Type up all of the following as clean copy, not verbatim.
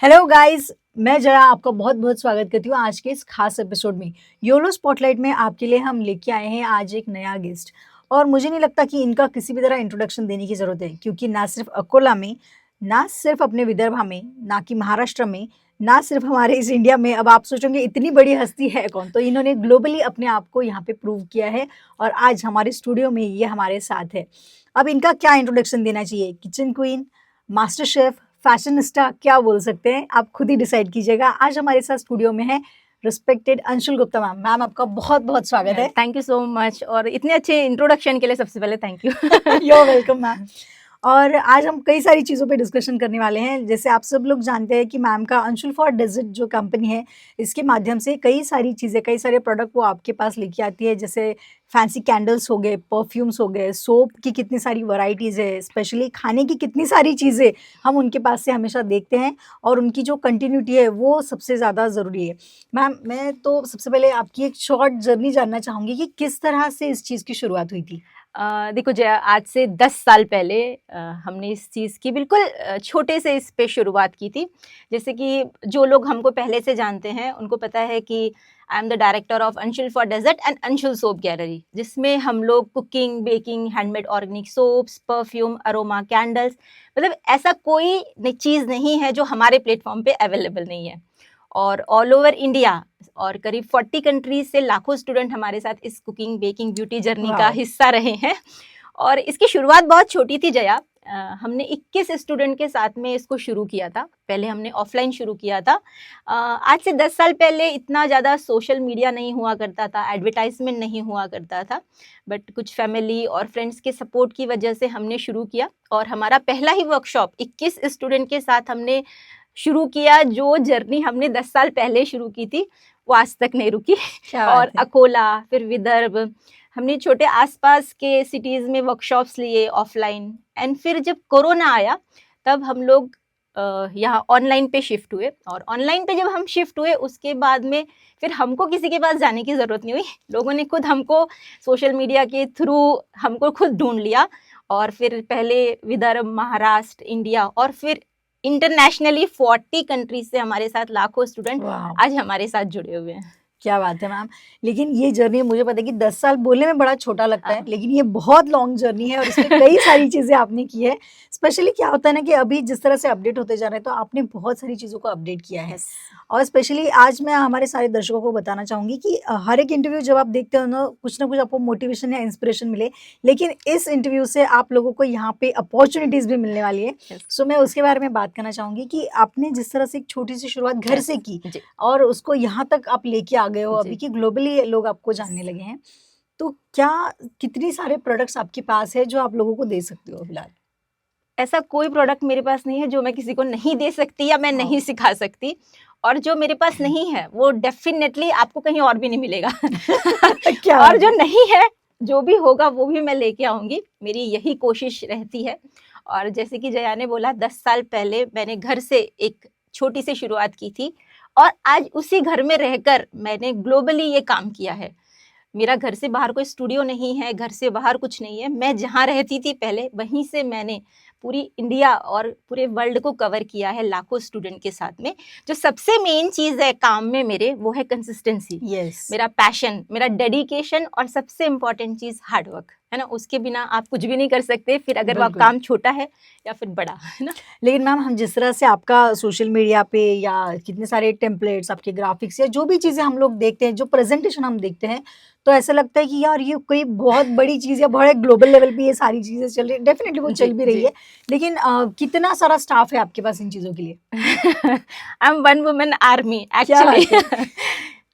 Hello guys, मैं जया आपका बहुत बहुत स्वागत करती हूँ आज के इस खास एपिसोड में। योलो स्पॉटलाइट में आपके लिए हम लेके आए हैं आज एक नया गेस्ट। और मुझे नहीं लगता कि इनका किसी भी तरह इंट्रोडक्शन देने की ज़रूरत है, क्योंकि ना सिर्फ अकोला में, ना सिर्फ अपने विदर्भा में, ना कि महाराष्ट्र में, ना सिर्फ हमारे इस इंडिया में, अब आप सोचोगे इतनी बड़ी हस्ती है कौन, तो इन्होंने ग्लोबली अपने आप को यहाँ पे प्रूव किया है और आज हमारे स्टूडियो में ये हमारे साथ है। अब इनका क्या इंट्रोडक्शन देना चाहिए, kitchen queen, master chef, fashionista, क्या बोल सकते हैं, आप खुद ही डिसाइड कीजिएगा। आज हमारे साथ स्टूडियो में है respected Anshul Gupta ma'am. Ma'am आपका बहुत बहुत स्वागत है। थैंक यू सो मच और इतने अच्छे इंट्रोडक्शन के लिए सबसे पहले thank you. You are welcome ma'am. और आज हम कई सारी चीज़ों पे डिस्कशन करने वाले हैं। जैसे आप सब लोग जानते हैं कि मैम का अंशुल फॉर डेजर्ट जो कंपनी है, इसके माध्यम से कई सारी चीज़ें, कई सारे प्रोडक्ट वो आपके पास लेके आती है। जैसे फैंसी कैंडल्स हो गए, परफ्यूम्स हो गए, सोप की कितनी सारी वैरायटीज़ है, स्पेशली खाने की कितनी सारी चीज़ें हम उनके पास से हमेशा देखते हैं और उनकी जो कंटिन्यूटी है वो सबसे ज़्यादा ज़रूरी है। मैम, मैं तो सबसे पहले आपकी एक शॉर्ट जर्नी जानना चाहूँगी कि किस तरह से इस चीज़ की शुरुआत हुई थी? देखो जया, आज से 10 साल पहले हमने इस चीज़ की बिल्कुल छोटे से इस पे शुरुआत की थी। जैसे कि जो लोग हमको पहले से जानते हैं उनको पता है कि I am the director of Anshul for dessert and Anshul soap gallery, जिसमें हम लोग cooking, baking, handmade organic soaps, perfume, aroma candles, मतलब ऐसा कोई चीज़ नहीं है जो हमारे प्लेटफॉर्म पे अवेलेबल नहीं है। और ऑल ओवर इंडिया और करीब 40 कंट्रीज से लाखों स्टूडेंट हमारे साथ इस कुकिंग, बेकिंग, ब्यूटी जर्नी का हिस्सा रहे हैं। और इसकी शुरुआत बहुत छोटी थी जया। हमने 21 स्टूडेंट के साथ में इसको शुरू किया था। पहले हमने ऑफलाइन शुरू किया था। आज से 10 साल पहले इतना ज़्यादा सोशल मीडिया नहीं हुआ करता था, एडवर्टाइजमेंट नहीं हुआ करता था, बट कुछ फैमिली और फ्रेंड्स के सपोर्ट की वजह से हमने शुरू किया। और हमारा पहला ही वर्कशॉप 21 स्टूडेंट के साथ हमने शुरू किया। जो जर्नी हमने 10 साल पहले शुरू की थी वो आज तक नहीं रुकी। और अकोला, फिर विदर्भ, हमने छोटे आसपास के सिटीज़ में वर्कशॉप्स लिए ऑफलाइन। एंड फिर जब कोरोना आया तब हम लोग यहाँ ऑनलाइन पे शिफ्ट हुए। और ऑनलाइन पे जब हम शिफ्ट हुए उसके बाद में फिर हमको किसी के पास जाने की ज़रूरत नहीं हुई। लोगों ने खुद हमको सोशल मीडिया के थ्रू हमको खुद ढूंढ लिया। और फिर पहले विदर्भ, महाराष्ट्र, इंडिया और फिर इंटरनेशनली 40 कंट्रीज से हमारे साथ लाखों स्टूडेंट आज हमारे साथ जुड़े हुए हैं। क्या बात है मैम। लेकिन ये जर्नी, मुझे पता है कि 10 साल बोलने में बड़ा छोटा लगता है, लेकिन ये बहुत लॉन्ग जर्नी है और इसमें कई सारी चीज़ें आपने की है। स्पेशली क्या होता है ना कि अभी जिस तरह से अपडेट होते जा रहे हैं, तो आपने बहुत सारी चीज़ों को अपडेट किया है। और स्पेशली आज मैं हमारे सारे दर्शकों को बताना चाहूँगी कि हर एक इंटरव्यू जब आप देखते हो ना कुछ आपको मोटिवेशन या इंस्पिरेशन मिले, लेकिन इस इंटरव्यू से आप लोगों को यहाँ पे अपॉर्चुनिटीज़ भी मिलने वाली है। सो मैं उसके बारे में बात करना चाहूँगी कि आपने जिस तरह से एक छोटी सी शुरुआत घर से की और उसको यहाँ तक आप लेके आ गए हो अभी कि ग्लोबली लोग आपको जानने लगे हैं, तो क्या कितनी सारे प्रोडक्ट्स आपके पास है जो आप लोगों को दे सकते हो फिलहाल? ऐसा कोई प्रोडक्ट मेरे पास नहीं है जो मैं किसी को नहीं दे सकती या मैं नहीं सिखा सकती। और जो मेरे पास नहीं है वो डेफिनेटली आपको कहीं और भी नहीं मिलेगा। क्या और जो नहीं है, जो भी होगा वो भी मैं लेके आऊँगी, मेरी यही कोशिश रहती है। और जैसे कि जया ने बोला, 10 साल पहले मैंने घर से एक छोटी सी शुरुआत की थी और आज उसी घर में रहकर मैंने ग्लोबली ये काम किया है। मेरा घर से बाहर कोई स्टूडियो नहीं है, घर से बाहर कुछ नहीं है। मैं जहाँ रहती थी पहले, वहीं से मैंने पूरी इंडिया और पूरे वर्ल्ड को कवर किया है लाखों स्टूडेंट के साथ में। जो सबसे मेन चीज़ है काम में मेरे, वो है कंसिस्टेंसी। मेरा पैशन, मेरा डेडिकेशन और सबसे इम्पॉर्टेंट चीज़ हार्ड वर्क है ना। उसके बिना आप कुछ भी नहीं कर सकते, फिर अगर वो काम छोटा है या फिर बड़ा, है ना। लेकिन मैम, हम जिस तरह से आपका सोशल मीडिया पे या कितने सारे टेम्पलेट्स, आपके ग्राफिक्स या जो भी चीज़ें हम लोग देखते हैं, जो प्रेजेंटेशन हम देखते हैं, तो ऐसा लगता है कि यार ये कोई बहुत बड़ी चीज़ है, बड़े ग्लोबल लेवल पे ये सारी चीज़ें चल रही है। डेफिनेटली वो चल भी रही है, लेकिन कितना सारा स्टाफ है आपके पास इन चीज़ों के लिए? I am one woman army actually.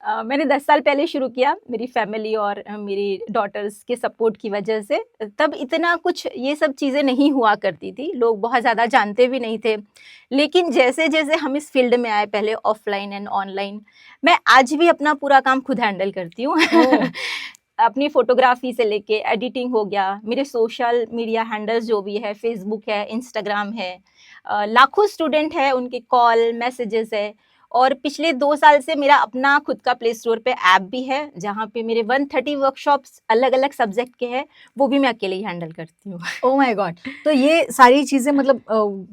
मैंने 10 साल पहले शुरू किया, मेरी फैमिली और मेरी डॉटर्स के सपोर्ट की वजह से। तब इतना कुछ ये सब चीज़ें नहीं हुआ करती थी, लोग बहुत ज़्यादा जानते भी नहीं थे। लेकिन जैसे जैसे हम इस फील्ड में आए, पहले ऑफलाइन एंड ऑनलाइन, मैं आज भी अपना पूरा काम खुद हैंडल करती हूँ। अपनी फोटोग्राफी से लेके एडिटिंग हो गया, मेरे सोशल मीडिया हैंडल्स जो भी है, फेसबुक है, इंस्टाग्राम है, लाखों स्टूडेंट है, उनके कॉल, मैसेजेस है। और पिछले 2 साल से मेरा अपना खुद का प्ले स्टोर पे ऐप भी है, जहाँ पे मेरे 130 वर्कशॉप्स अलग-अलग सब्जेक्ट के हैं, वो भी मैं अकेले ही हैंडल करती हूँ। Oh my God! तो ये सारी चीज़ें मतलब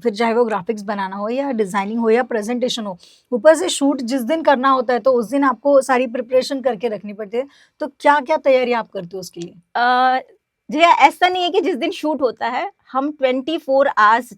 फिर चाहे वो ग्राफिक्स बनाना हो या डिज़ाइनिंग हो या प्रेज़ेंटेशन हो, ऊपर से शूट जिस दिन करना होता है तो उस दिन आपको सारी प्रिपरेशन करके रखनी पड़ती है। तो क्या-क्या तैयारी आप करते हो उसके लिए? जी, ऐसा नहीं है कि जिस दिन शूट होता है, हम 24 आवर्स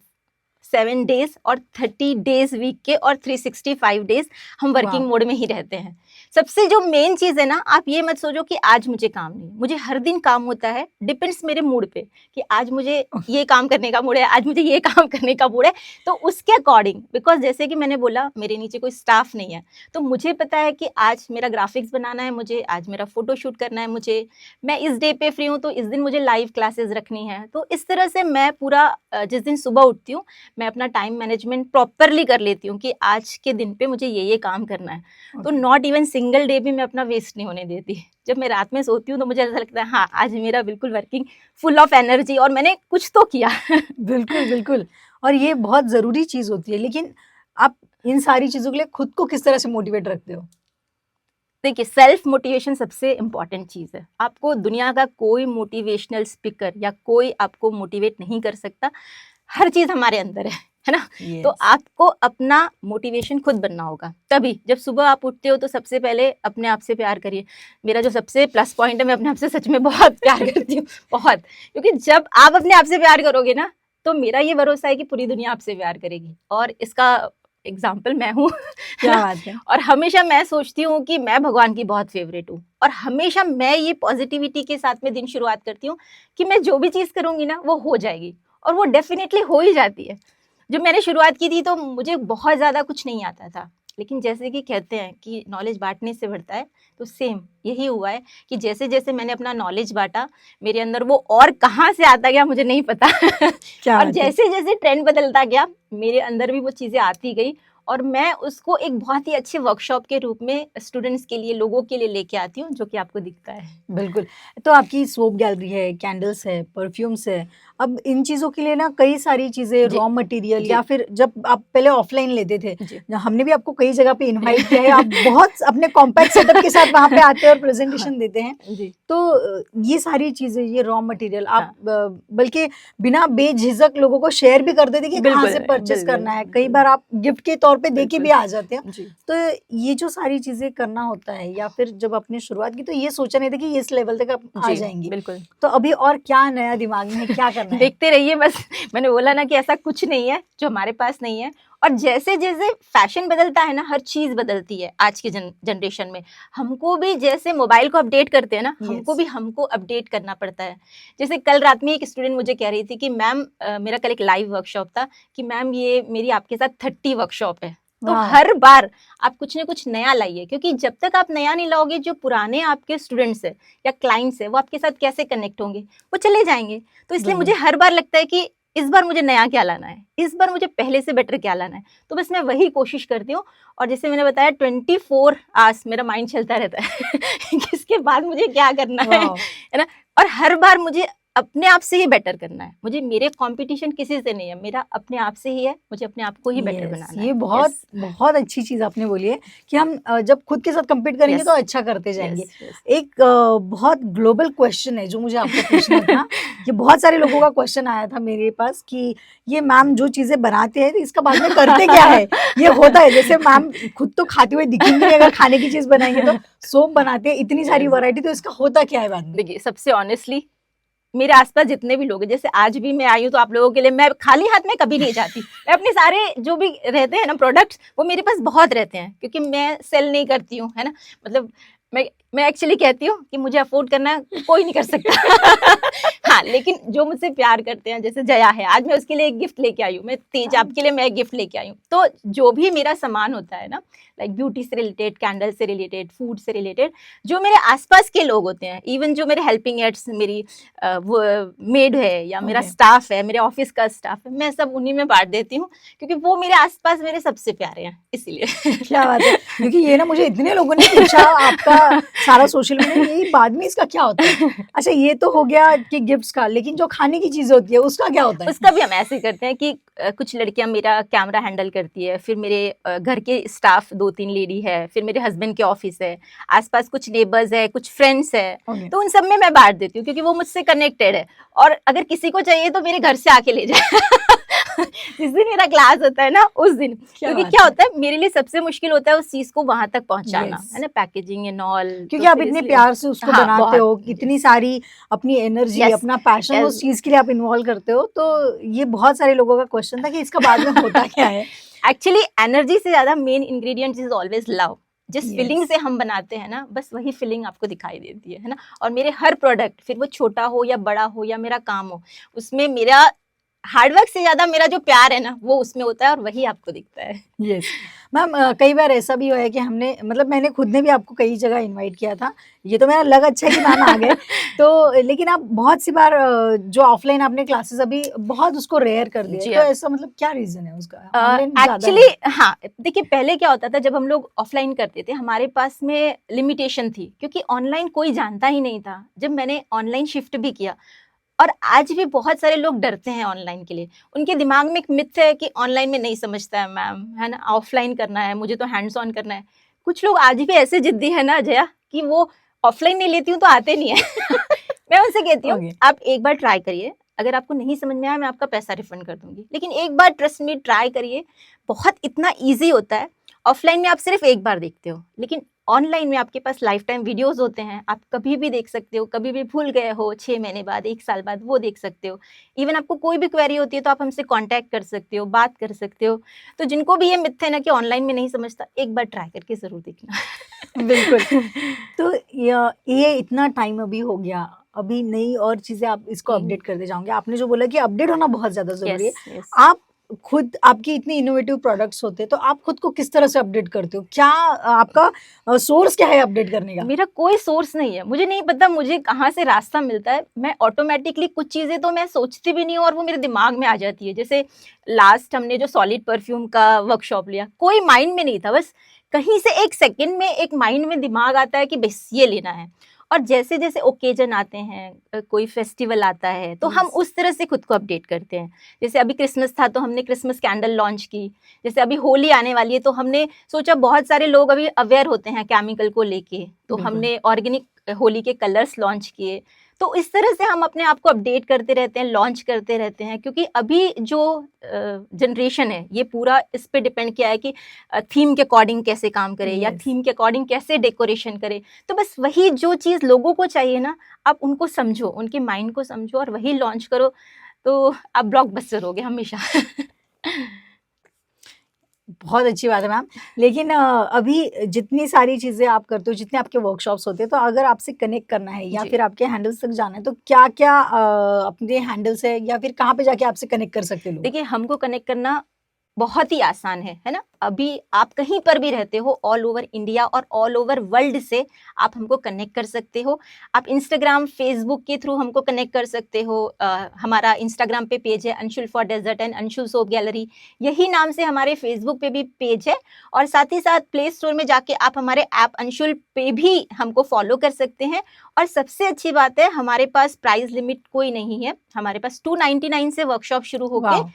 7 डेज़ और 30 डेज़ वीक के और 365 डेज़ हम वर्किंग वाह! मोड में ही रहते हैं। सबसे जो मेन चीज़ है ना, आप ये मत सोचो कि आज मुझे काम नहीं है, मुझे हर दिन काम होता है, डिपेंड्स मेरे मूड पे कि आज मुझे ये काम करने का मूड है, आज मुझे ये काम करने का मूड है, तो उसके अकॉर्डिंग, बिकॉज़ जैसे कि मैंने बोला मेरे नीचे कोई स्टाफ नहीं है, तो मुझे पता है कि आज मेरा ग्राफिक्स बनाना है मुझे, आज मेरा फ़ोटो शूट करना है मुझे, मैं इस डे पे फ्री हूँ तो इस दिन मुझे लाइव क्लासेस रखनी है। तो इस तरह से मैं पूरा जिस दिन सुबह उठती हूँ, मैं अपना टाइम मैनेजमेंट प्रॉपरली कर लेती हूँ कि आज के दिन पे मुझे ये काम करना है। तो okay. Not even single day भी मैं अपना वेस्ट नहीं होने देती। जब मैं रात में सोती हूँ तो मुझे ऐसा लगता है हाँ, आज मेरा बिल्कुल वर्किंग फुल ऑफ एनर्जी और मैंने कुछ तो किया। बिल्कुल, बिल्कुल। और ये बहुत ज़रूरी चीज़ होती है, लेकिन आप इन सारी चीज़ों के लिए खुद को किस तरह से मोटिवेट रखते हो? देखिए, सेल्फ मोटिवेशन सबसे इम्पॉर्टेंट चीज़ है। आपको दुनिया का कोई मोटिवेशनल स्पीकर या कोई आपको मोटिवेट नहीं कर सकता। हर चीज़ हमारे अंदर है ना? तो यस। आपको अपना मोटिवेशन खुद बनना होगा। तभी जब सुबह आप उठते हो तो सबसे पहले अपने आप से प्यार करिए। मेरा जो सबसे प्लस पॉइंट है, मैं अपने आप से सच में बहुत प्यार करती हूँ, बहुत। क्योंकि जब आप अपने आप से प्यार करोगे ना, तो मेरा ये भरोसा है कि पूरी दुनिया आपसे प्यार करेगी और इसका एग्ज़ाम्पल मैं हूँ, है क्या ना? बात है! और हमेशा मैं सोचती हूँ कि मैं भगवान की बहुत फ़ेवरेट हूँ और हमेशा मैं ये पॉज़िटिविटी के साथ में दिन शुरुआत करती हूँ कि मैं जो भी चीज़ करूँगी ना, वो हो जाएगी और वो डेफ़िनेटली हो ही जाती है। जब मैंने शुरुआत की थी तो मुझे बहुत ज़्यादा कुछ नहीं आता था, लेकिन जैसे कि कहते हैं कि नॉलेज बाँटने से बढ़ता है, तो सेम यही हुआ है कि जैसे-जैसे मैंने अपना नॉलेज बाँटा, मेरे अंदर वो और कहाँ से आता गया मुझे नहीं पता। क्या और बात है! जैसे-जैसे ट्रेंड बदलता गया, मेरे अंदर भी वो चीज़ें आती गई और मैं उसको एक बहुत ही अच्छे वर्कशॉप के रूप में स्टूडेंट्स के लिए, लोगों के लिए लेके आती हूँ, जो कि आपको दिखता है। बिल्कुल। तो आपकी सोप गैलरी है, कैंडल्स है, परफ्यूम्स है। अब इन चीज़ों के लिए ना कई सारी चीज़ें जी, रॉ मटेरियल जी, या फिर जब आप पहले ऑफलाइन लेते थे, जी। हमने भी आपको कई जगह पे इनवाइट किया है, आप बहुत अपने कॉम्पैक्ट सेटअप के साथ वहाँ पे आते हैं और हाँ, प्रेज़ेंटेशन देते हैं। जी, तो ये सारी चीज़ें, ये रॉ मटेरियल आप हाँ। बल्कि बिना बेझिझक लोगों को शेयर भी कर देते कि कहाँ बिल्कुल, से परचेज़ बिल्कुल, करना है। कई बिल्कुल, बार आप गिफ्ट के तौर पे दे के भी बिल्कुल। आ जाते हैं। जी, तो ये जो सारी चीज़ें करना होता है या फिर जब आपने शुरुआत की तो ये सोचा नहीं था कि इस लेवल तक आप आ जी, जाएँगी। बिल्कुल। तो अभी और क्या नया दिमाग में है, क्या करना है? देखते रहिए बस। मैंने बोला ना कि ऐसा कुछ नहीं है, जो हमारे पास नहीं है और जैसे-जैसे फ़ैशन बदलता है ना, हर चीज़ बदलती है आज के जनरेशन में। हमको भी जैसे मोबाइल को अपडेट करते हैं ना, हमको यस। भी हमको अपडेट करना पड़ता है। जैसे कल रात में एक स्टूडेंट मुझे कह रही थी कि मैम मेरा कल एक लाइव वर्कशॉप था कि मैम ये मेरी आपके साथ 30 वर्कशॉप है। तो वाओ! हर बार आप कुछ न कुछ नया लाइए क्योंकि जब तक आप नया नहीं लाओगे, जो पुराने आपके स्टूडेंट्स हैं या क्लाइंट्स हैं, वो आपके साथ कैसे कनेक्ट होंगे? वो चले जाएँगे। तो इसलिए मुझे बिल्कुल। हर बार लगता है कि इस बार मुझे नया क्या लाना है, इस बार मुझे पहले से बेटर क्या लाना है। तो बस मैं वही कोशिश करती हूँ और जैसे मैंने बताया 24 आवर्स मेरा माइंड चलता रहता है कि इसके बाद मुझे क्या करना वाओ! है ना? और हर बार मुझे अपने आप से ही बेटर करना है। मुझे मेरे कॉम्पिटिशन किसी से नहीं है, मेरा अपने आप से ही है, मुझे अपने आप को ही बेटर यस, बनाना है। ये बहुत यस, बहुत अच्छी चीज़ आपने बोली है कि हम जब खुद के साथ कम्पीट करेंगे यस, तो अच्छा करते जाएँगे। Yes, yes. एक बहुत ग्लोबल क्वेश्चन है जो मुझे आपसे पूछना था। ये बहुत सारे लोगों का क्वेश्चन आया था मेरे पास कि ये मैम जो चीज़ें बनाते हैं तो इसका बाद में करते क्या है? ये होता है जैसे मैम खुद तो खाते हुए दिखेंगी नहीं अगर खाने की चीज़ बनाएँगे तो सोप बनाते हैं इतनी सारी यस। वैरायटी तो इसका होता क्या है बाद में? देखिए, सबसे ऑनेस्टली मेरे आस-पास जितने भी लोग हैं, जैसे आज भी मैं आई हूँ तो आप लोगों के लिए मैं खाली हाथ में कभी नहीं जाती। मैं अपने सारे जो भी रहते हैं ना प्रोडक्ट्स, वो मेरे पास बहुत रहते हैं क्योंकि मैं सेल नहीं करती हूँ, है ना? मतलब मैं एक्चुअली कहती हूँ कि मुझे अफ़ोर्ड करना कोई नहीं कर सकता। हाँ, लेकिन जो मुझसे प्यार करते हैं, जैसे जया है, आज मैं उसके लिए एक गिफ्ट लेके आई हूँ। मैं तेजाब के लिए मैं एक गिफ्ट लेके आई हूँ। तो जो भी मेरा सामान होता है ना, लाइक ब्यूटी से रिलेटेड, कैंडल से रिलेटेड, फूड से रिलेटेड, जो मेरे आस-पास के लोग होते हैं, इवन जो मेरे हेल्पिंग हैंड्स मेरी वो मेड है या मेरा ओके। स्टाफ है, मेरे ऑफिस का स्टाफ है, मैं सब उन्हीं में बाँट देती हूँ क्योंकि वो मेरे आस-पास मेरे सबसे प्यारे हैं, इसीलिए। क्या बात है! क्योंकि ये ना मुझे इतने लोगों ने पूछा आपका सारा सोशल मीडिया, यही बाद में इसका क्या होता है? अच्छा, ये तो हो गया कि गिफ्ट्स का, लेकिन जो खाने की चीजें होती है उसका क्या होता है? उसका भी हम ऐसे करते हैं कि कुछ लड़कियां मेरा कैमरा हैंडल करती है, फिर मेरे घर के स्टाफ 2-3 लेडी है, फिर मेरे हस्बैंड के ऑफिस है, आसपास कुछ नेबर्स है, कुछ फ्रेंड्स है, Okay. तो उन सब में मैं बांट देती हूँ क्योंकि वो मुझसे कनेक्टेड है। और अगर किसी को चाहिए तो मेरे घर से आके ले जाए जिस दिन मेरा क्लास होता है ना उस दिन, क्योंकि क्या होता है मेरे लिए सबसे मुश्किल होता है उस चीज को वहां तक पहुंचाना, Yes. है ना, पैकेजिंग एंड ऑल, क्योंकि आप इतने प्यार से उसको हाँ, बनाते बहुत। हो, कितनी सारी अपनी एनर्जी, Yes, अपना पैशन yes. उस चीज के लिए आप इन्वॉल्व करते हो, तो ये बहुत सारे लोगों का क्वेश्चन था कि इसका बाद में होता क्या है? एक्चुअली एनर्जी से ज्यादा main ingredient is always love. जिस Yes. फीलिंग से हम बनाते हैं ना, बस वही फीलिंग आपको दिखाई देती है ना। और मेरे हर प्रोडक्ट, फिर वो छोटा हो या बड़ा हो या मेरा काम हो, उसमें मेरा हार्डवर्क से ज्यादा मेरा जो प्यार है ना वो उसमें होता है और वही आपको दिखता है। यस मैम, कई बार ऐसा भी हुआ है कि हमने, मतलब मैंने खुद ने भी आपको कई जगह इनवाइट किया था, ये तो मेरा लग अच्छा है कि मैम आ गए तो, लेकिन आप बहुत सी बार जो ऑफलाइन आपने क्लासेस अभी बहुत उसको रेयर कर दिया, जी तो हाँ। ऐसा मतलब क्या रीजन है उसका? ऑनलाइन ज्यादा एक्चुअली हाँ, देखिए पहले क्या होता था जब हम लोग ऑफलाइन करते थे हमारे पास में लिमिटेशन थी, क्योंकि ऑनलाइन कोई जानता ही नहीं था। जब मैंने ऑनलाइन शिफ्ट भी किया, और आज भी बहुत सारे लोग डरते हैं ऑनलाइन के लिए, उनके दिमाग में एक मिथ है कि ऑनलाइन में नहीं समझता है मैम, है ना, ऑफलाइन करना है, मुझे तो हैंड्स ऑन करना है। कुछ लोग आज भी ऐसे जिद्दी है ना जया कि वो ऑफलाइन नहीं लेती हूँ तो आते नहीं है मैं उनसे कहती हूँ Okay. आप एक बार ट्राई करिए, अगर आपको नहीं समझ में आया मैं आपका पैसा रिफंड कर दूंगी, लेकिन एक बार ट्रस्ट मी ट्राई करिए, बहुत इतना ईजी होता है। ऑफलाइन में आप सिर्फ एक बार देखते हो, लेकिन ऑनलाइन में आपके पास लाइफ टाइम वीडियोस होते हैं, आप कभी भी देख सकते हो, कभी भी भूल गए हो 6 महीने बाद, 1 साल बाद, वो देख सकते हो। इवन आपको कोई भी क्वेरी होती है तो आप हमसे कांटेक्ट कर सकते हो, बात कर सकते हो। तो जिनको भी ये मिथ है ना कि ऑनलाइन में नहीं समझता, एक बार ट्राई करके जरूर देखना बिल्कुल। तो ये इतना टाइम अभी हो गया, अभी नई और चीजें आप इसको अपडेट करते जाओगे। आपने जो बोला कि अपडेट होना बहुत ज्यादा जरूरी है, यस यस। आप खुद, आपकी इतनी इनोवेटिव प्रोडक्ट्स होते हैं, तो आप खुद को किस तरह से अपडेट करते हो? क्या आपका सोर्स क्या है अपडेट करने का? मेरा कोई सोर्स नहीं है, मुझे नहीं पता मुझे कहाँ से रास्ता मिलता है। मैं ऑटोमेटिकली कुछ चीजें तो मैं सोचती भी नहीं हूँ और वो मेरे दिमाग में आ जाती है। जैसे लास्ट हमने जो सॉलिड परफ्यूम का वर्कशॉप लिया, कोई माइंड में नहीं था, बस कहीं से एक सेकंड में एक माइंड में दिमाग आता है कि बस ये लेना है। और जैसे जैसे ओकेजन आते हैं, कोई फेस्टिवल आता है, तो हम Yes. उस तरह से खुद को अपडेट करते हैं। जैसे अभी क्रिसमस था तो हमने क्रिसमस कैंडल लॉन्च की। जैसे अभी होली आने वाली है तो हमने सोचा, बहुत सारे लोग अभी अवेयर होते हैं केमिकल को लेके, तो बिल्कुल। हमने ऑर्गेनिक होली के कलर्स लॉन्च किए। तो इस तरह से हम अपने आप को अपडेट करते रहते हैं, लॉन्च करते रहते हैं, क्योंकि अभी जो जनरेशन है ये पूरा इस पे डिपेंड किया है कि थीम के अकॉर्डिंग कैसे काम करे या Yes. थीम के अकॉर्डिंग कैसे डेकोरेशन करे। तो बस वही जो चीज़ लोगों को चाहिए ना, आप उनको समझो, उनके माइंड को समझो और वही लॉन्च करो, तो आप ब्लॉकबस्टर होगे हमेशा बहुत अच्छी बात है मैम। लेकिन अभी जितनी सारी चीजें आप करते हो, जितने आपके वर्कशॉप्स होते हैं, तो अगर आपसे कनेक्ट करना है या जी। फिर आपके हैंडल्स तक जाना है, तो क्या क्या अपने हैंडल्स है या फिर कहाँ पे जाके आपसे कनेक्ट कर सकते हैं लोग? देखिए हमको कनेक्ट करना बहुत ही आसान है ना। अभी आप कहीं पर भी रहते हो, ऑल ओवर इंडिया और ऑल ओवर वर्ल्ड से आप हमको कनेक्ट कर सकते हो। आप इंस्टाग्राम, फेसबुक के थ्रू हमको कनेक्ट कर सकते हो। हमारा इंस्टाग्राम पे पेज है Anshul for dessert and Anshul soap gallery, यही नाम से हमारे फेसबुक पे भी पेज है। और साथ ही साथ प्ले स्टोर में जाके आप हमारे ऐप अंशुल पे भी हमको फॉलो कर सकते हैं। और सबसे अच्छी बात है, हमारे पास प्राइस लिमिट कोई नहीं है। हमारे पास 299 से वर्कशॉप शुरू होके वाह,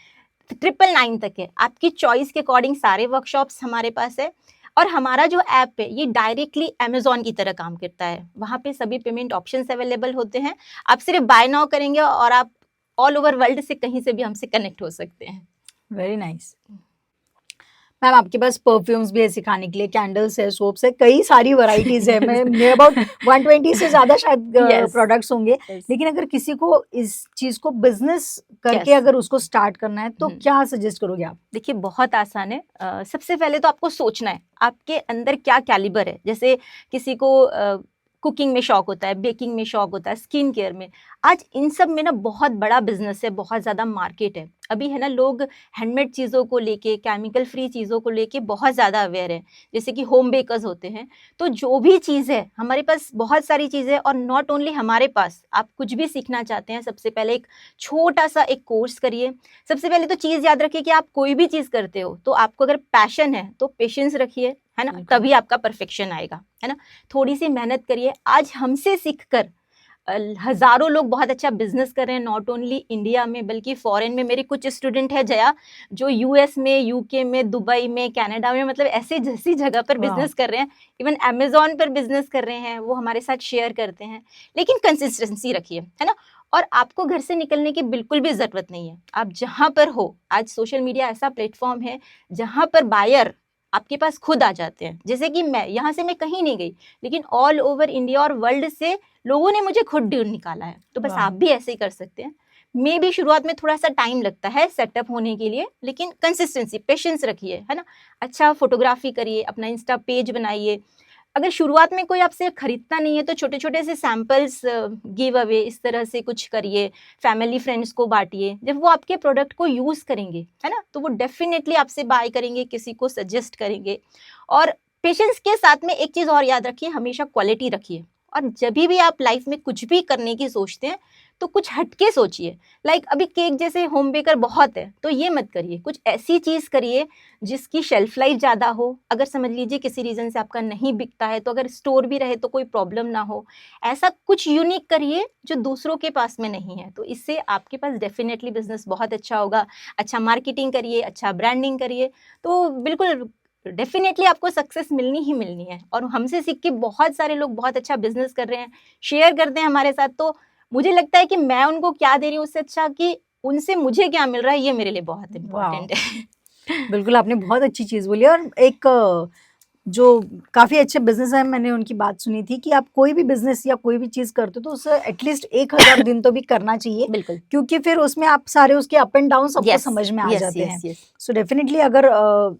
999 तक है। आपकी चॉइस के अकॉर्डिंग सारे वर्कशॉप्स हमारे पास है। और हमारा जो ऐप है ये डायरेक्टली अमेजोन की तरह काम करता है। वहाँ पे सभी पेमेंट ऑप्शंस अवेलेबल होते हैं। आप सिर्फ बाय नाउ करेंगे और आप ऑल ओवर वर्ल्ड से कहीं से भी हमसे कनेक्ट हो सकते हैं। Very nice. मैम आपके पास परफ्यूम्स भी है सिखाने के लिए, कैंडल्स है, सोप्स है, कई सारी वैरायटीज है। मैं नियर अबाउट 120 से ज्यादा शायद Yes. प्रोडक्ट्स होंगे। Yes. लेकिन अगर किसी को इस चीज को बिजनेस करके Yes. अगर उसको स्टार्ट करना है, तो हम्म। क्या सजेस्ट करोगे आप? देखिए बहुत आसान है। सबसे पहले तो आपको सोचना है आपके अंदर क्या कैलिबर है। जैसे किसी को कुकिंग में शौक होता है, बेकिंग में शौक होता है, स्किन केयर में। आज इन सब में ना बहुत बड़ा बिजनेस है, बहुत ज़्यादा मार्केट है। अभी है ना, लोग हैंडमेड चीज़ों को लेके, केमिकल फ्री चीज़ों को लेके बहुत ज़्यादा अवेयर हैं, जैसे कि होम बेकर्स होते हैं। तो जो भी चीज़ है, हमारे पास बहुत सारी चीज़ें, और नॉट ओनली हमारे पास, आप कुछ भी सीखना चाहते हैं, सबसे पहले एक छोटा सा एक कोर्स करिए। सबसे पहले तो चीज़ याद रखिए कि आप कोई भी चीज़ करते हो तो आपको अगर पैशन है तो पेशेंस रखिए, है ना, बिल्कुल। तभी आपका परफेक्शन आएगा, है ना। थोड़ी सी मेहनत करिए। आज हमसे सीखकर हज़ारों लोग बहुत अच्छा बिजनेस कर रहे हैं, नॉट ओनली इंडिया में बल्कि फॉरेन में। मेरे कुछ स्टूडेंट है जया, जो यूएस में, यूके में, दुबई में, कनाडा में, मतलब ऐसे जैसी जगह पर वाह! बिजनेस कर रहे हैं। इवन अमेजोन पर बिजनेस कर रहे हैं, वो हमारे साथ शेयर करते हैं। लेकिन कंसिस्टेंसी रखिए, है ना। और आपको घर से निकलने की बिल्कुल भी ज़रूरत नहीं है। आप जहाँ पर हो, आज सोशल मीडिया ऐसा प्लेटफॉर्म है जहाँ पर बायर आपके पास खुद आ जाते हैं। जैसे कि मैं यहाँ से, मैं कहीं नहीं गई, लेकिन ऑल ओवर इंडिया और वर्ल्ड से लोगों ने मुझे खुद ढूंढ निकाला है। तो बस वाह! आप भी ऐसे ही कर सकते हैं। मे भी शुरुआत में थोड़ा सा टाइम लगता है सेटअप होने के लिए, लेकिन कंसिस्टेंसी, पेशेंस रखिए, है ना। अच्छा फोटोग्राफी करिए, अपना इंस्टा पेज बनाइए। अगर शुरुआत में कोई आपसे खरीदता नहीं है तो छोटे छोटे से सैम्पल्स गिव अवे इस तरह से कुछ करिए, फैमिली फ्रेंड्स को बांटिए। जब वो आपके प्रोडक्ट को यूज़ करेंगे, है ना, तो वो डेफिनेटली आपसे बाय करेंगे, किसी को सजेस्ट करेंगे। और पेशेंस के साथ में एक चीज़ और याद रखिए, हमेशा क्वालिटी रखिए। और जब भी आप लाइफ में कुछ भी करने की सोचते हैं तो कुछ हटके सोचिए। लाइक अभी केक जैसे होम बेकर बहुत है, तो ये मत करिए, कुछ ऐसी चीज़ करिए जिसकी शेल्फ लाइफ ज़्यादा हो। अगर समझ लीजिए किसी रीज़न से आपका नहीं बिकता है, तो अगर स्टोर भी रहे तो कोई प्रॉब्लम ना हो। ऐसा कुछ यूनिक करिए जो दूसरों के पास में नहीं है, तो इससे आपके पास डेफिनेटली बिजनेस बहुत अच्छा होगा। अच्छा मार्केटिंग करिए, अच्छा ब्रांडिंग करिए, तो बिल्कुल डेफिनेटली आपको सक्सेस मिलनी ही मिलनी है। और हमसे सीख के बहुत सारे लोग बहुत अच्छा बिजनेस कर रहे हैं, शेयर करते हैं हमारे साथ। तो मुझे लगता है कि मैं उनको क्या दे रही हूँ, उससे अच्छा कि उनसे मुझे क्या मिल रहा है, ये मेरे लिए बहुत वाह! इम्पोर्टेंट है। बिल्कुल, आपने बहुत अच्छी चीज़ बोली। और एक जो काफ़ी अच्छे बिज़नेसमैन, मैंने उनकी बात सुनी थी कि आप कोई भी बिज़नेस या कोई भी चीज़ करते हो तो उसे एटलीस्ट 1000 दिन तो भी करना चाहिए, बिल्कुल। क्योंकि फिर उसमें आप सारे उसके अप एंड डाउन सबको यस, समझ में आ यस, जाते यस, हैं। यस। सो डेफिनिटली अगर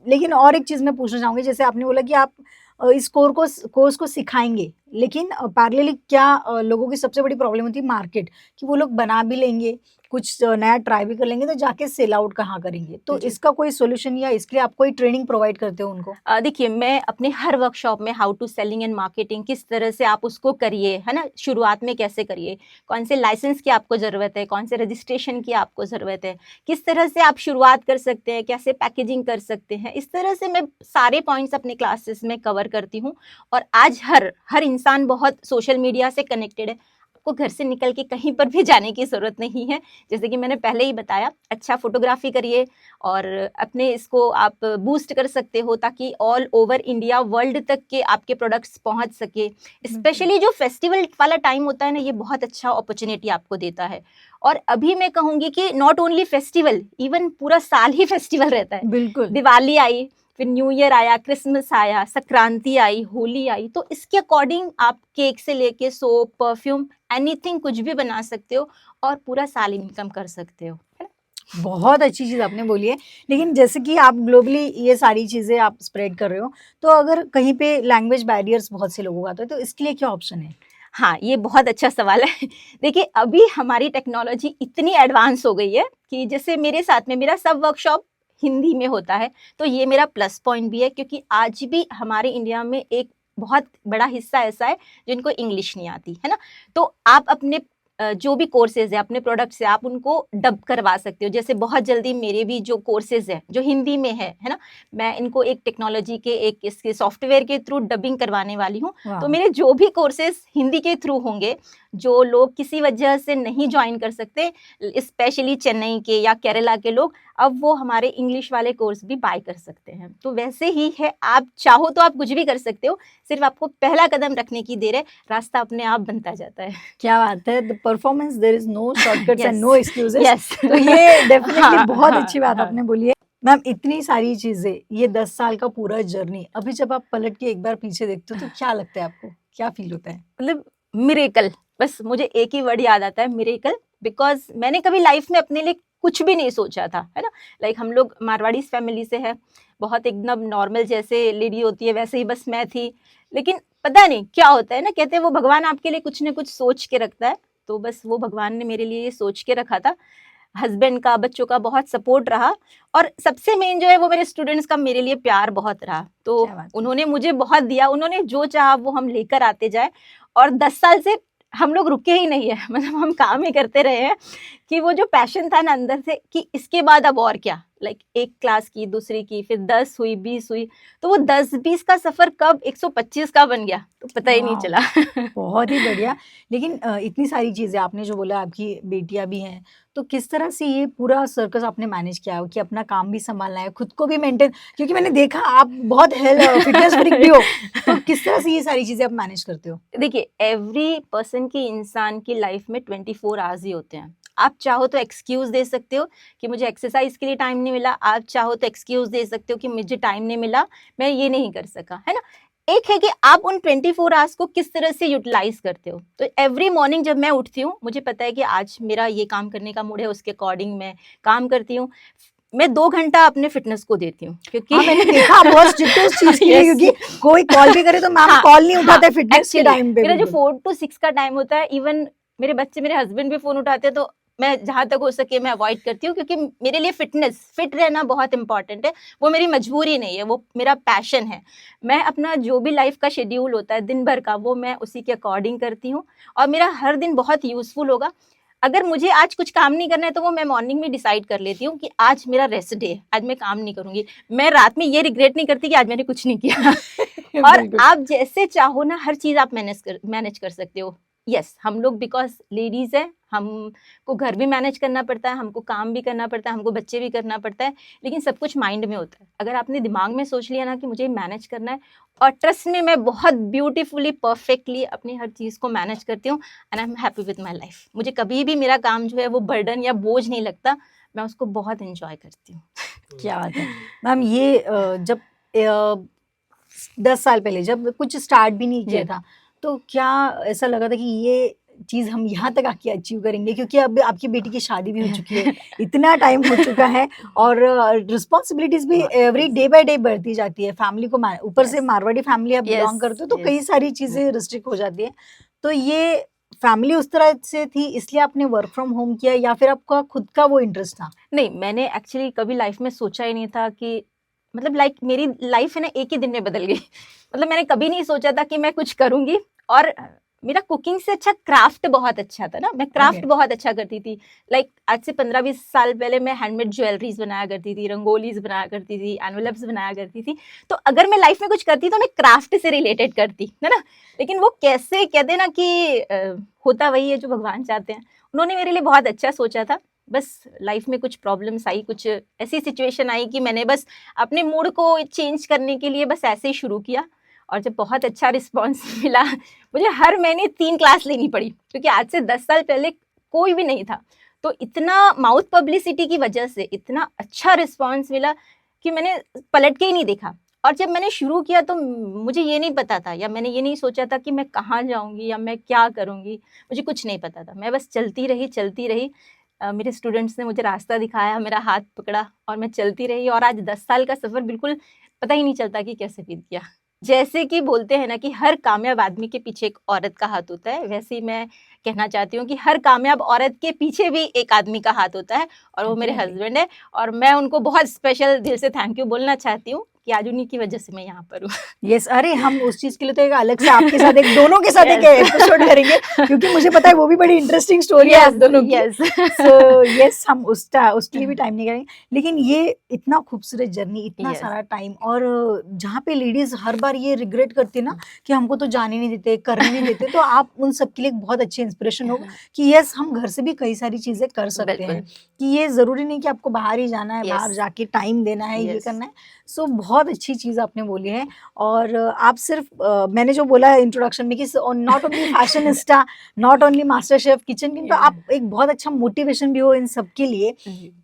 लेकिन और एक चीज़ मैं पूछना चाहूँगी, जैसे आपने बोला कि आप इस कोर्स को सिखाएँगे, लेकिन पैरेलली क्या लोगों की सबसे बड़ी प्रॉब्लम होती है मार्केट, कि वो लोग बना भी लेंगे, कुछ नया ट्राई भी कर लेंगे, तो जाके सेल आउट कहाँ करेंगे? तो जी। इसका कोई सॉल्यूशन या इसके लिए आप कोई ट्रेनिंग प्रोवाइड करते हो उनको? देखिए, मैं अपने हर वर्कशॉप में how to selling and marketing किस तरह से आप उसको करिए, है ना, शुरुआत में कैसे करिए, कौन से लाइसेंस की आपको ज़रूरत है, कौन से रजिस्ट्रेशन की आपको ज़रूरत है, किस तरह से आप शुरुआत कर सकते हैं, कैसे पैकेजिंग कर सकते हैं, इस तरह से मैं सारे पॉइंट्स अपने क्लासेस में कवर करती हूँ। और आज हर इंसान बहुत सोशल मीडिया से कनेक्टेड है। आपको घर से निकल के कहीं पर भी जाने की ज़रूरत नहीं है। जैसे कि मैंने पहले ही बताया, अच्छा फोटोग्राफी करिए और अपने इसको आप बूस्ट कर सकते हो, ताकि ऑल ओवर इंडिया, वर्ल्ड तक के आपके प्रोडक्ट्स पहुंच सके। स्पेशली जो फेस्टिवल वाला टाइम होता है ना, ये बहुत अच्छा अपॉर्चुनिटी आपको देता है। और अभी मैं कहूँगी कि नॉट ओनली फेस्टिवल, इवन पूरा साल ही फेस्टिवल रहता है। बिल्कुल। दिवाली आई, फिर न्यू ईयर आया, क्रिसमस आया, संक्रांति आई, होली आई, तो इसके अकॉर्डिंग आप केक से लेके सोप, परफ्यूम, एनीथिंग कुछ भी बना सकते हो और पूरा साल इनकम कर सकते हो, है ना? बहुत अच्छी चीज़ आपने बोली है। लेकिन जैसे कि आप ग्लोबली ये सारी चीज़ें आप स्प्रेड कर रहे हो, तो अगर कहीं पे लैंग्वेज बैरियर्स बहुत से लोगों का आता है, तो इसके लिए क्या ऑप्शन है? हाँ, ये बहुत अच्छा सवाल है। देखिए, अभी हमारी टेक्नोलॉजी इतनी एडवांस हो गई है कि जैसे मेरे साथ में मेरा सब वर्कशॉप हिंदी में होता है, तो ये मेरा प्लस पॉइंट भी है, क्योंकि आज भी हमारे इंडिया में एक बहुत बड़ा हिस्सा ऐसा है जिनको इंग्लिश नहीं आती, है ना? तो आप अपने जो भी कोर्सेज़ है, अपने प्रोडक्ट से आप उनको डब करवा सकते हो। जैसे बहुत जल्दी मेरे भी जो कोर्सेज़ हैं, जो हिंदी में है ना? मैं इनको एक टेक्नोलॉजी के, एक इसके सॉफ्टवेयर के थ्रू डबिंग करवाने वाली हूँ। वाह! तो मेरे जो भी कोर्सेज़ हिंदी के थ्रू होंगे, जो लोग किसी वजह से नहीं जॉइन कर सकते, स्पेशली चेन्नई के या केरला के लोग, अब वो हमारे इंग्लिश वाले कोर्स भी बाय कर सकते हैं। तो वैसे ही है, आप चाहो तो आप कुछ भी कर सकते हो, सिर्फ आपको पहला कदम रखने की देर है, रास्ता अपने आप बनता जाता है। क्या बात है! The performance, there is no shortcuts and no excuses. Yes. तो ये डेफिनिटली हाँ, बहुत हाँ, अच्छी बात हाँ। आपने बोली है। मैम, इतनी सारी चीज़ें, ये 10 साल का पूरा जर्नी, अभी जब आप पलट के एक बार पीछे देखते हो तो क्या लगता है आपको? क्या फ़ील होता है? मतलब मिरेकल, बस मुझे एक ही वर्ड याद आता है, मिरेकल। बिकॉज मैंने कभी लाइफ में अपने लिए कुछ भी नहीं सोचा था, है ना। लाइक हम लोग मारवाड़ी फैमिली से है, बहुत एकदम नॉर्मल जैसे लेडी होती है वैसे ही बस मैं थी। लेकिन पता नहीं क्या होता है ना, कहते हैं वो भगवान आपके लिए कुछ ना कुछ सोच के रखता है। तो बस वो भगवान ने मेरे लिए ये सोच के रखा था। हस्बैंड का, बच्चों का बहुत सपोर्ट रहा, और सबसे मेन जो है वो मेरे स्टूडेंट्स का मेरे लिए प्यार बहुत रहा। तो क्या बात है। उन्होंने मुझे बहुत दिया, उन्होंने जो चाहा वो हम लेकर आते जाए, और 10 साल से हम लोग रुके ही नहीं है, मतलब हम काम ही करते रहे हैं कि वो जो पैशन था ना अंदर से कि इसके बाद अब और क्या, लाइक एक क्लास की, दूसरी की, फिर 10 हुई, 20 हुई, तो वो 10-20 का सफर कब 125 का बन गया तो पता ही नहीं वाह, चला। बहुत ही बढ़िया। लेकिन इतनी सारी चीजें आपने जो बोला, आपकी बेटियां भी हैं, तो किस तरह से ये पूरा सर्कस आपने मैनेज किया कि अपना काम भी संभालना है, खुद को भी मेंटेन, क्योंकि मैंने देखा आप बहुत फिटनेस फ्रीक भी हो, तो किस तरह से ये सारी चीजें आप मैनेज करते हो? देखिए, एवरी पर्सन की, इंसान की लाइफ में 24 आवर्स ही होते हैं। आप चाहो तो एक्सक्यूज दे सकते हो कि मुझे एक्सरसाइज के लिए टाइम नहीं मिला, आप चाहो तो एक्सक्यूज दे सकते हो कि मुझे टाइम नहीं मिला, मैं ये नहीं कर सका, है ना। एक है कि आप उन 24 आवर्स को किस तरह से यूटिलाइज करते हो। तो एवरी मॉर्निंग जब मैं उठती हूँ, मुझे पता है कि आज मेरा ये काम करने का मूड है, उसके अकॉर्डिंग मैं काम करती हूँ। मैं 2 घंटा अपने फिटनेस को देती हूँ, क्योंकि हाँ, मैंने देखा आप बहुत स्ट्रिक्ट हो उस चीज के लिए, Yes. क्योंकि कोई कॉल भी करे तो मैम हाँ, कॉल नहीं उठाते हाँ, फिटनेस के actually, टाइम पे। मेरा जो बिल्कुल 4 to 6 का टाइम होता है, इवन मेरे बच्चे, मेरे हस्बैंड भी फोन उठाते हैं, तो मैं जहां तक हो सके मैं अवॉइड करती हूँ, क्योंकि मेरे लिए फिटनेस, फिट रहना बहुत इंपॉर्टेंट है। वो मेरी मजबूरी नहीं है, वो मेरा पैशन है। मैं अपना जो भी लाइफ का शेड्यूल होता है दिन भर का, वो मैं उसी के अकॉर्डिंग करती हूँ, और मेरा हर दिन बहुत यूजफुल होगा। अगर मुझे आज कुछ काम नहीं करना है तो वो मैं मॉर्निंग में डिसाइड कर लेती हूँ कि आज मेरा रेस्ट डे है, आज मैं काम नहीं करूंगी। मैं रात में ये रिग्रेट नहीं करती कि आज मैंने कुछ नहीं किया। और बिल्कुल। आप जैसे चाहो ना, हर चीज आप मैनेज कर सकते हो। यस, हम लोग बिकॉज लेडीज है, हमको घर भी मैनेज करना पड़ता है, हमको काम भी करना पड़ता है, हमको बच्चे भी करना पड़ता है, लेकिन सब कुछ माइंड में होता है। अगर आपने दिमाग में सोच लिया ना कि मुझे मैनेज करना है, और ट्रस्ट में मैं बहुत ब्यूटीफुली, परफेक्टली अपनी हर चीज को मैनेज करती हूँ, and I am happy with my life. मुझे कभी भी मेरा काम जो है वो बर्डन या बोझ नहीं लगता, मैं उसको बहुत एंजॉय करती हूँ। क्या बात है मैम। ये जब 10 साल पहले जब कुछ स्टार्ट भी नहीं किया जी। था, तो क्या ऐसा लगा था कि ये चीज हम यहाँ तक आके अचीव करेंगे, क्योंकि अब आपकी बेटी की शादी भी हो चुकी है, इतना टाइम हो चुका है, और रिस्पॉन्सिबिलिटीज भी एवरी डे बाय डे बढ़ती जाती है, फैमिली को ऊपर से Yes. मारवाड़ी फैमिली आप बिलोंग Yes, करते हो, तो कई yes. सारी चीजें रिस्ट्रिक्ट हो जाती है। तो ये फैमिली उस तरह से थी इसलिए आपने वर्क फ्रॉम होम किया, या फिर आपका खुद का वो इंटरेस्ट था? नहीं, मैंने एक्चुअली कभी लाइफ में सोचा ही नहीं था कि, मतलब लाइक मेरी लाइफ है ना एक ही दिन में बदल गई। मतलब मैंने कभी नहीं सोचा था कि मैं कुछ करूंगी। और मेरा कुकिंग से अच्छा क्राफ्ट बहुत अच्छा था ना, मैं क्राफ्ट Okay. बहुत अच्छा करती थी। लाइक आज से 15-20 साल पहले मैं हैंडमेड ज्वेलरीज बनाया करती थी, रंगोलीज बनाया करती थी, एनवेलप्स बनाया करती थी। तो अगर मैं लाइफ में कुछ करती तो मैं क्राफ्ट से रिलेटेड करती, है ना। लेकिन वो कैसे कहते ना कि होता वही है जो भगवान चाहते हैं। उन्होंने मेरे लिए बहुत अच्छा सोचा था। बस लाइफ में कुछ प्रॉब्लम्स आई, कुछ ऐसी सिचुएशन आई कि मैंने बस अपने मूड को चेंज करने के लिए बस ऐसे ही शुरू किया। और जब बहुत अच्छा रिस्पांस मिला, मुझे हर महीने 3 क्लास लेनी पड़ी, क्योंकि आज से 10 साल पहले कोई भी नहीं था। तो इतना माउथ पब्लिसिटी की वजह से इतना अच्छा रिस्पांस मिला कि मैंने पलट के ही नहीं देखा। और जब मैंने शुरू किया तो मुझे ये नहीं पता था, या मैंने ये नहीं सोचा था कि मैं कहाँ जाऊँगी या मैं क्या करूँगी, मुझे कुछ नहीं पता था। मैं बस चलती रही। मेरे स्टूडेंट्स ने मुझे रास्ता दिखाया, मेरा हाथ पकड़ा और मैं चलती रही, और आज 10 साल का सफ़र बिल्कुल पता ही नहीं चलता कि कैसे बीत गया। जैसे कि बोलते हैं ना कि हर कामयाब आदमी के पीछे एक औरत का हाथ होता है, वैसे ही मैं कहना चाहती हूँ कि हर कामयाब औरत के पीछे भी एक आदमी का हाथ होता है, और वो मेरे Definitely. हस्बैंड है। और मैं उनको बहुत स्पेशल दिल से थैंक यू बोलना चाहती हूँ कि आज उन्हीं की वजह से मैं यहाँ पर हूँ। यस, अरे हम उस चीज के लिए तो एक अलग से आपके साथ एक दोनों के साथ एक Yes. एपिसोड करेंगे, क्योंकि मुझे पता है वो भी बड़ी इंटरेस्टिंग स्टोरी है आप दोनों की। यस। सो यस, हम उसके लिए भी टाइम निकालेंगे। लेकिन ये इतना खूबसूरत जर्नी, इतना Yes. सारा टाइम, और जहाँ पे लेडीज हर बार ये रिग्रेट करती है ना कि हमको तो जाने नहीं देते, करने नहीं देते, तो आप उन सब के लिए एक बहुत अच्छी इंस्पिरेशन होगा कि यस, हम घर से भी कई सारी चीजें कर सकते हैं, बिल्कुल। कि ये जरूरी नहीं कि आपको बाहर ही जाना है, बाहर Yes. जाके टाइम देना है, ये Yes. करना है। सो बहुत अच्छी चीज आपने बोली है। और आप सिर्फ मैंने जो बोला इंट्रोडक्शन में कि not only fashionista, not only master chef, kitchen king, तो आप एक बहुत अच्छा मोटिवेशन भी हो इन सब के लिए।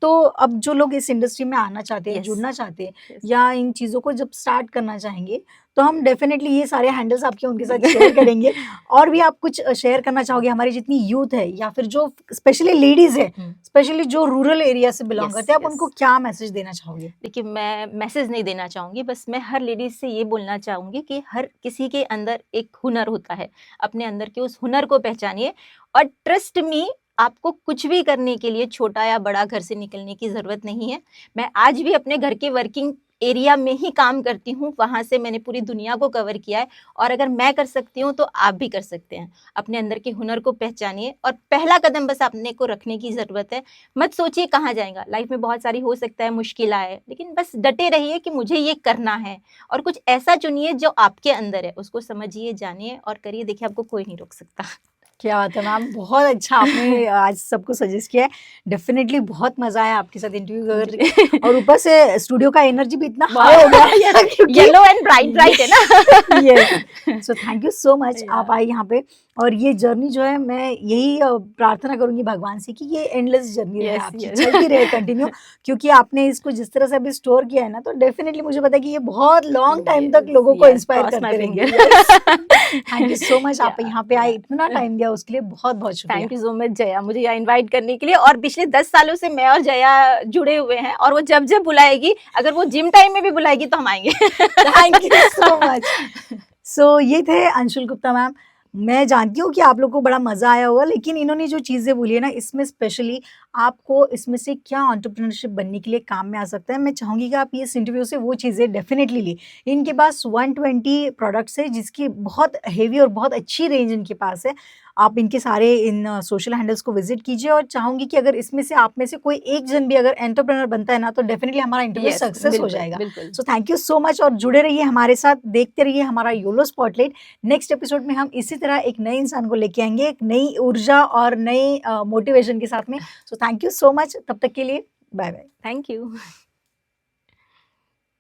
तो अब जो लोग इस इंडस्ट्री में आना चाहते हैं, Yes. जुड़ना चाहते हैं, Yes. या इन चीज़ों को जब स्टार्ट करना चाहेंगे, तो हम डेफिनेटली ये सारे हैंडल्स आपके उनके साथ शेयर करेंगे। और भी आप कुछ शेयर करना चाहोगे हमारी जितनी यूथ है, या फिर जो स्पेशली लेडीज है, स्पेशली जो रूरल एरिया से बिलोंग Yes, करते हैं, आप yes. उनको क्या मैसेज देना चाहोगे? देखिए, मैं मैसेज नहीं देना चाहूँगी। चाहूँगी, बस मैं हर लेडीज़ से ये बोलना चाहूँगी कि हर किसी के अंदर एक हुनर होता है, अपने अंदर के उस हुनर को पहचानिए और ट्रस्ट मी, आपको कुछ भी करने के लिए छोटा या बड़ा घर से निकलने की ज़रूरत नहीं है। मैं आज भी अपने घर के वर्किंग एरिया में ही काम करती हूँ, वहाँ से मैंने पूरी दुनिया को कवर किया है और अगर मैं कर सकती हूँ तो आप भी कर सकते हैं। अपने अंदर के हुनर को पहचानिए और पहला कदम बस अपने को रखने की ज़रूरत है। मत सोचिए कहाँ जाएगा, लाइफ में बहुत सारी हो सकता है मुश्किल आए, लेकिन बस डटे रहिए कि मुझे ये करना है और कुछ ऐसा चुनिए जो आपके अंदर है, उसको समझिए, जानिए और करिए, देखिए आपको कोई नहीं रोक सकता। क्या बात है मैम, बहुत अच्छा आपने आज सबको सजेस्ट किया है। डेफिनेटली बहुत मजा आया आपके साथ इंटरव्यू करके और ऊपर से स्टूडियो का एनर्जी भी इतना हाई हो गया येलो एंड ब्राइट है ना। Yes, so thank you so much, आप आई यहाँ पे और ये जर्नी जो है मैं यही प्रार्थना करूंगी भगवान से कि ये एंडलेस जर्नी रहे, आपकी चलती रहे कंटिन्यू, क्योंकि आपने इसको जिस तरह से अभी स्टोर किया है ना, तो डेफिनेटली मुझे पता है कि ये बहुत लॉन्ग टाइम तक लोगों को इंस्पायर करते रहेंगे। थैंक यू सो मच, आप यहाँ पे आए, इतना टाइम दिया उसके लिए बहुत बहुत शुक्रिया। Thank you so much Jaya, मुझे यहाँ इनवाइट करने के लिए। और पिछले 10 सालों से मैं और जया जुड़े हुए हैं और वो जब जब बुलाएगी, अगर वो जिम टाइम में भी बुलाएगी तो हम आएंगे। Thank you so much. So ये थे अंशुल गुप्ता मैम। मैं जानती हूँ कि आप लोग को बड़ा मजा आया होगा, लेकिन इन्होंने जो चीजें बोली है ना, इसमें स्पेशली आपको इसमें से क्या एंटरप्रेन्योरशिप बनने के लिए काम में आ सकता है, मैं चाहूंगी कि आप इस इंटरव्यू से वो चीजें डेफिनेटली ली। इनके पास 120 प्रोडक्ट्स है, जिसकी बहुत हेवी और बहुत अच्छी रेंज इनके पास है। आप इनके सारे इन सोशल हैंडल्स को विजिट कीजिए और चाहूंगी कि अगर इसमें से आप में से कोई एक जन भी अगर एंटरप्रेन्योर बनता है ना, तो डेफिनेटली हमारा इंटरव्यू सक्सेस हो जाएगा। So thank you so much और जुड़े रहिए हमारे साथ, देखते रहिए हमारा योलो स्पॉटलाइट। नेक्स्ट एपिसोड में हम इसी तरह एक नए इंसान को लेके आएंगे, एक नई ऊर्जा और नई मोटिवेशन के साथ में। So thank you so much, तब तक के लिए बाय बाय। Thank you.